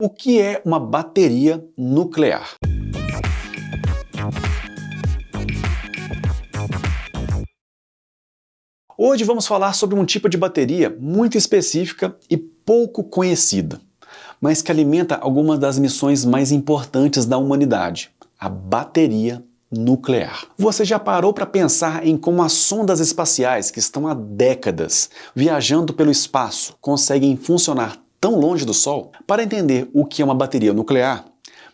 O que é uma bateria nuclear? Hoje vamos falar sobre um tipo de bateria muito específica e pouco conhecida, mas que alimenta algumas das missões mais importantes da humanidade, a bateria nuclear. Você já parou para pensar em como as sondas espaciais que estão há décadas viajando pelo espaço conseguem funcionar tão longe do Sol? Para entender o que é uma bateria nuclear,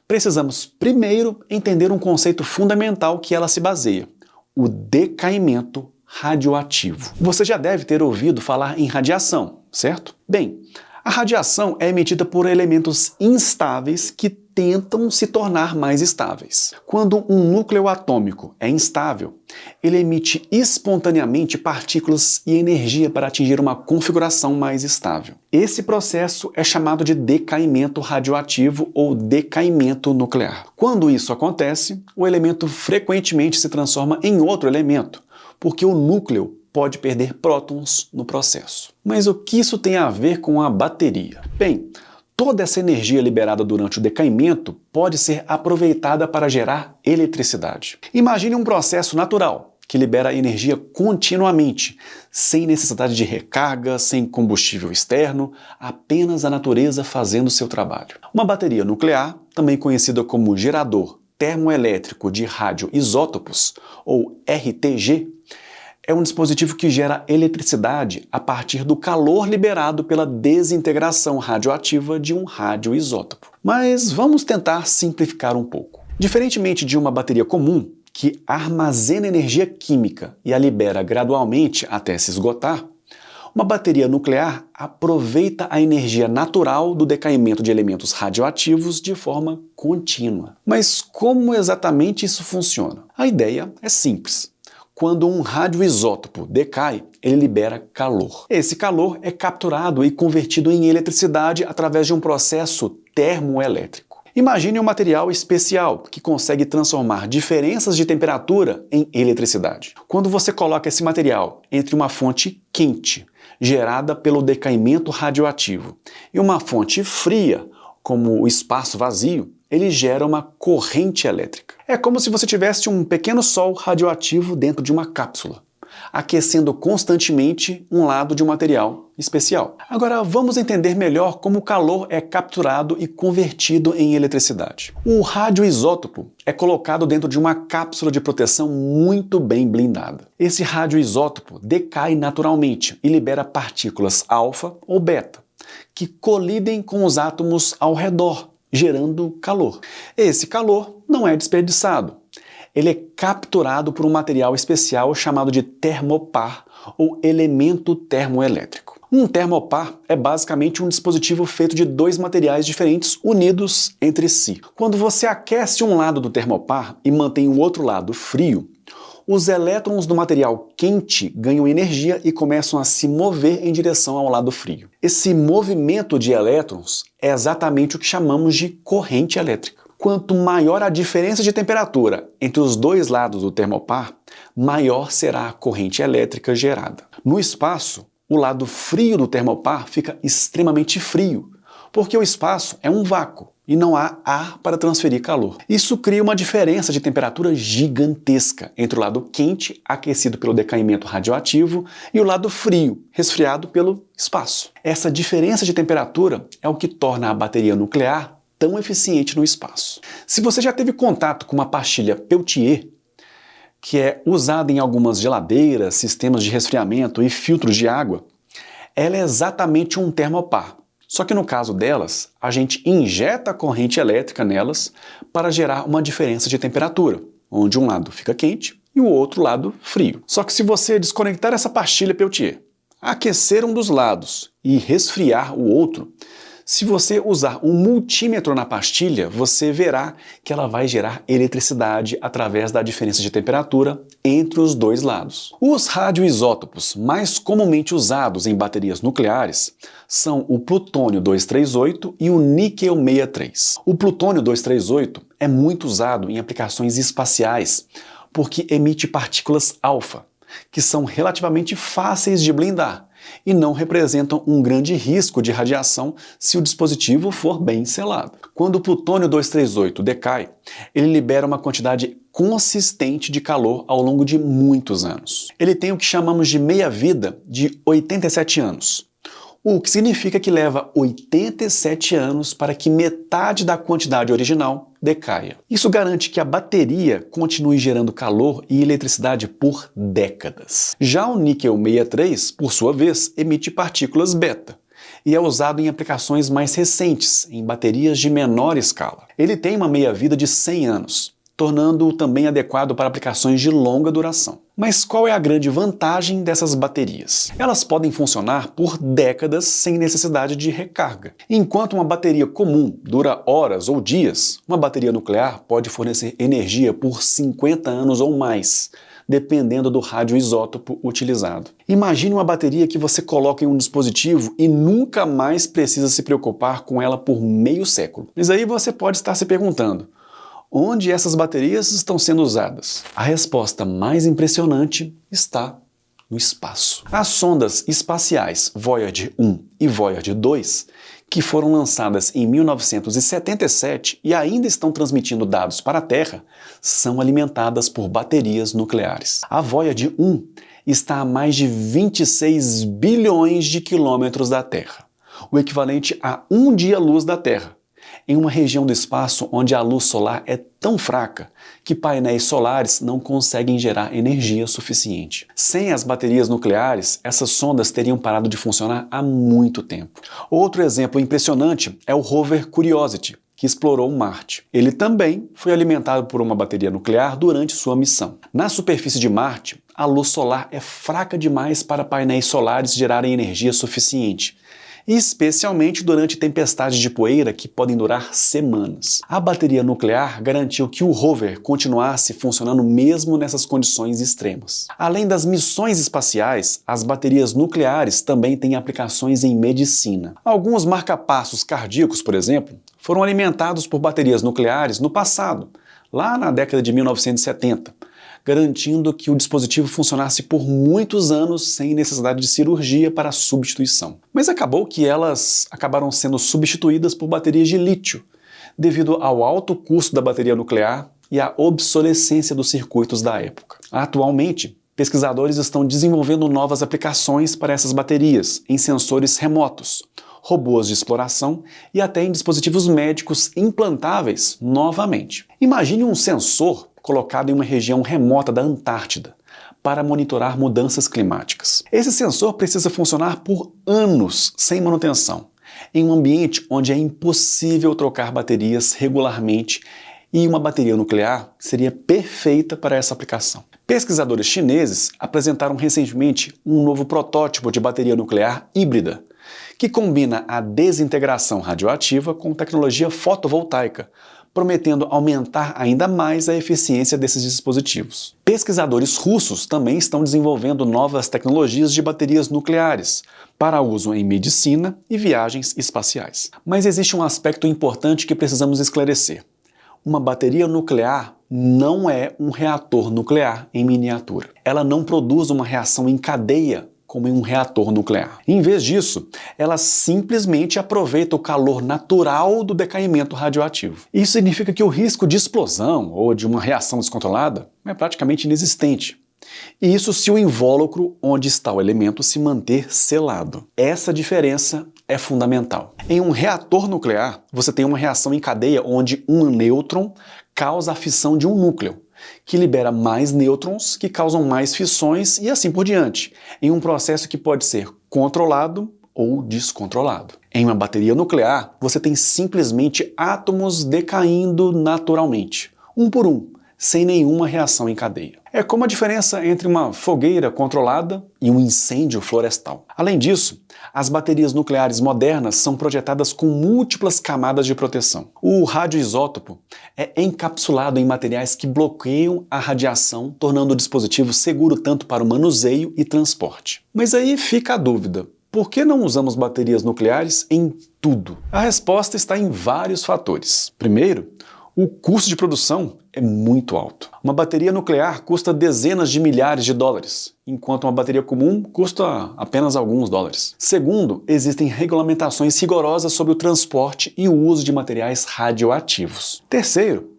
precisamos primeiro entender um conceito fundamental que ela se baseia: o decaimento radioativo. Você já deve ter ouvido falar em radiação, certo? Bem, a radiação é emitida por elementos instáveis que tentam se tornar mais estáveis. Quando um núcleo atômico é instável, ele emite espontaneamente partículas e energia para atingir uma configuração mais estável. Esse processo é chamado de decaimento radioativo ou decaimento nuclear. Quando isso acontece, o elemento frequentemente se transforma em outro elemento, porque o núcleo pode perder prótons no processo. Mas o que isso tem a ver com a bateria? Bem, toda essa energia liberada durante o decaimento pode ser aproveitada para gerar eletricidade. Imagine um processo natural que libera energia continuamente, sem necessidade de recarga, sem combustível externo, apenas a natureza fazendo seu trabalho. Uma bateria nuclear, também conhecida como gerador termoelétrico de radioisótopos, ou RTG, é um dispositivo que gera eletricidade a partir do calor liberado pela desintegração radioativa de um radioisótopo. Mas vamos tentar simplificar um pouco. Diferentemente de uma bateria comum, que armazena energia química e a libera gradualmente até se esgotar, uma bateria nuclear aproveita a energia natural do decaimento de elementos radioativos de forma contínua. Mas como exatamente isso funciona? A ideia é simples. Quando um radioisótopo decai, ele libera calor. Esse calor é capturado e convertido em eletricidade através de um processo termoelétrico. Imagine um material especial que consegue transformar diferenças de temperatura em eletricidade. Quando você coloca esse material entre uma fonte quente, gerada pelo decaimento radioativo, e uma fonte fria, como o espaço vazio, ele gera uma corrente elétrica. É como se você tivesse um pequeno sol radioativo dentro de uma cápsula, aquecendo constantemente um lado de um material especial. Agora vamos entender melhor como o calor é capturado e convertido em eletricidade. O radioisótopo é colocado dentro de uma cápsula de proteção muito bem blindada. Esse radioisótopo decai naturalmente e libera partículas alfa ou beta, que colidem com os átomos ao redor, gerando calor. Esse calor não é desperdiçado. Ele é capturado por um material especial chamado de termopar ou elemento termoelétrico. Um termopar é basicamente um dispositivo feito de dois materiais diferentes unidos entre si. Quando você aquece um lado do termopar e mantém o outro lado frio, os elétrons do material quente ganham energia e começam a se mover em direção ao lado frio. Esse movimento de elétrons é exatamente o que chamamos de corrente elétrica. Quanto maior a diferença de temperatura entre os dois lados do termopar, maior será a corrente elétrica gerada. No espaço, o lado frio do termopar fica extremamente frio, porque o espaço é um vácuo e não há ar para transferir calor. Isso cria uma diferença de temperatura gigantesca entre o lado quente, aquecido pelo decaimento radioativo, e o lado frio, resfriado pelo espaço. Essa diferença de temperatura é o que torna a bateria nuclear tão eficiente no espaço. Se você já teve contato com uma pastilha Peltier, que é usada em algumas geladeiras, sistemas de resfriamento e filtros de água, ela é exatamente um termopar. Só que no caso delas, a gente injeta a corrente elétrica nelas para gerar uma diferença de temperatura, onde um lado fica quente e o outro lado frio. Só que se você desconectar essa pastilha Peltier, aquecer um dos lados e resfriar o outro, se você usar um multímetro na pastilha, você verá que ela vai gerar eletricidade através da diferença de temperatura entre os dois lados. Os radioisótopos mais comumente usados em baterias nucleares são o plutônio 238 e o níquel 63. O plutônio 238 é muito usado em aplicações espaciais porque emite partículas alfa, que são relativamente fáceis de blindar e não representam um grande risco de radiação se o dispositivo for bem selado. Quando o plutônio 238 decai, ele libera uma quantidade consistente de calor ao longo de muitos anos. Ele tem o que chamamos de meia-vida de 87 anos. O que significa que leva 87 anos para que metade da quantidade original decaia. Isso garante que a bateria continue gerando calor e eletricidade por décadas. Já o níquel 63, por sua vez, emite partículas beta e é usado em aplicações mais recentes, em baterias de menor escala. Ele tem uma meia-vida de 100 anos, tornando-o também adequado para aplicações de longa duração. Mas qual é a grande vantagem dessas baterias? Elas podem funcionar por décadas sem necessidade de recarga. Enquanto uma bateria comum dura horas ou dias, uma bateria nuclear pode fornecer energia por 50 anos ou mais, dependendo do radioisótopo utilizado. Imagine uma bateria que você coloca em um dispositivo e nunca mais precisa se preocupar com ela por meio século. Mas aí você pode estar se perguntando: onde essas baterias estão sendo usadas? A resposta mais impressionante está no espaço. As sondas espaciais Voyager 1 e Voyager 2, que foram lançadas em 1977 e ainda estão transmitindo dados para a Terra, são alimentadas por baterias nucleares. A Voyager 1 está a mais de 26 bilhões de quilômetros da Terra, o equivalente a um dia-luz da Terra, em uma região do espaço onde a luz solar é tão fraca que painéis solares não conseguem gerar energia suficiente. Sem as baterias nucleares, essas sondas teriam parado de funcionar há muito tempo. Outro exemplo impressionante é o rover Curiosity, que explorou Marte. Ele também foi alimentado por uma bateria nuclear durante sua missão. Na superfície de Marte, a luz solar é fraca demais para painéis solares gerarem energia suficiente, especialmente durante tempestades de poeira que podem durar semanas. A bateria nuclear garantiu que o rover continuasse funcionando mesmo nessas condições extremas. Além das missões espaciais, as baterias nucleares também têm aplicações em medicina. Alguns marca-passos cardíacos, por exemplo, foram alimentados por baterias nucleares no passado, lá na década de 1970. Garantindo que o dispositivo funcionasse por muitos anos sem necessidade de cirurgia para substituição. Mas acabou que elas acabaram sendo substituídas por baterias de lítio, devido ao alto custo da bateria nuclear e à obsolescência dos circuitos da época. Atualmente, pesquisadores estão desenvolvendo novas aplicações para essas baterias em sensores remotos, robôs de exploração e até em dispositivos médicos implantáveis novamente. Imagine um sensor colocado em uma região remota da Antártida para monitorar mudanças climáticas. Esse sensor precisa funcionar por anos sem manutenção, em um ambiente onde é impossível trocar baterias regularmente, e uma bateria nuclear seria perfeita para essa aplicação. Pesquisadores chineses apresentaram recentemente um novo protótipo de bateria nuclear híbrida, que combina a desintegração radioativa com tecnologia fotovoltaica, prometendo aumentar ainda mais a eficiência desses dispositivos. Pesquisadores russos também estão desenvolvendo novas tecnologias de baterias nucleares para uso em medicina e viagens espaciais. Mas existe um aspecto importante que precisamos esclarecer. Uma bateria nuclear não é um reator nuclear em miniatura. Ela não produz uma reação em cadeia como em um reator nuclear. Em vez disso, ela simplesmente aproveita o calor natural do decaimento radioativo. Isso significa que o risco de explosão ou de uma reação descontrolada é praticamente inexistente. E isso se o invólucro onde está o elemento se manter selado. Essa diferença é fundamental. Em um reator nuclear, você tem uma reação em cadeia onde um nêutron causa a fissão de um núcleo, que libera mais nêutrons que causam mais fissões e assim por diante, em um processo que pode ser controlado ou descontrolado. Em uma bateria nuclear, você tem simplesmente átomos decaindo naturalmente, um por um, sem nenhuma reação em cadeia. É como a diferença entre uma fogueira controlada e um incêndio florestal. Além disso, as baterias nucleares modernas são projetadas com múltiplas camadas de proteção. O radioisótopo é encapsulado em materiais que bloqueiam a radiação, tornando o dispositivo seguro tanto para o manuseio e transporte. Mas aí fica a dúvida: por que não usamos baterias nucleares em tudo? A resposta está em vários fatores. Primeiro, O custo de produção é muito alto. Uma bateria nuclear custa dezenas de milhares de dólares, enquanto uma bateria comum custa apenas alguns dólares. Segundo, existem regulamentações rigorosas sobre o transporte e o uso de materiais radioativos. Terceiro,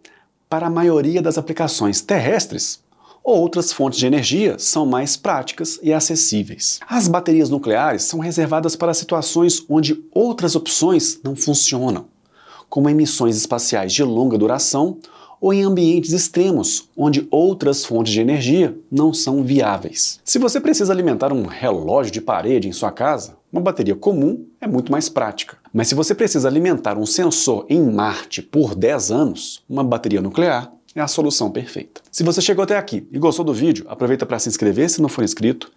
para a maioria das aplicações terrestres, outras fontes de energia são mais práticas e acessíveis. As baterias nucleares são reservadas para situações onde outras opções não funcionam, como em missões espaciais de longa duração ou em ambientes extremos, onde outras fontes de energia não são viáveis. Se você precisa alimentar um relógio de parede em sua casa, uma bateria comum é muito mais prática. Mas se você precisa alimentar um sensor em Marte por 10 anos, uma bateria nuclear é a solução perfeita. Se você chegou até aqui e gostou do vídeo, aproveita para se inscrever se não for inscrito,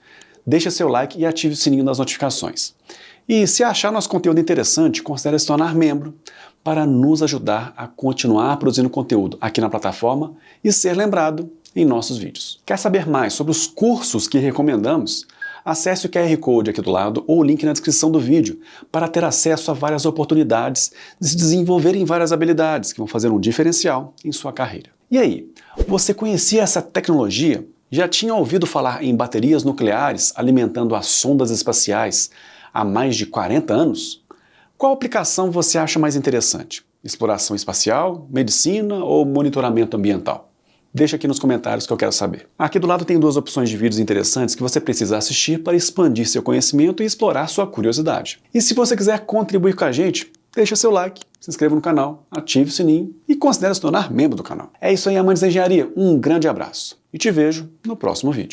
deixa seu like e ative o sininho das notificações. E se achar nosso conteúdo interessante, considere se tornar membro para nos ajudar a continuar produzindo conteúdo aqui na plataforma e ser lembrado em nossos vídeos. Quer saber mais sobre os cursos que recomendamos? Acesse o QR Code aqui do lado ou o link na descrição do vídeo para ter acesso a várias oportunidades de se desenvolverem várias habilidades que vão fazer um diferencial em sua carreira. E aí, você conhecia essa tecnologia? Já tinha ouvido falar em baterias nucleares alimentando as sondas espaciais há mais de 40 anos? Qual aplicação você acha mais interessante? Exploração espacial, medicina ou monitoramento ambiental? Deixa aqui nos comentários que eu quero saber. Aqui do lado tem duas opções de vídeos interessantes que você precisa assistir para expandir seu conhecimento e explorar sua curiosidade. E se você quiser contribuir com a gente, deixa seu like, se inscreva no canal, ative o sininho e considere se tornar membro do canal. É isso aí, amantes da engenharia. Um grande abraço e te vejo no próximo vídeo.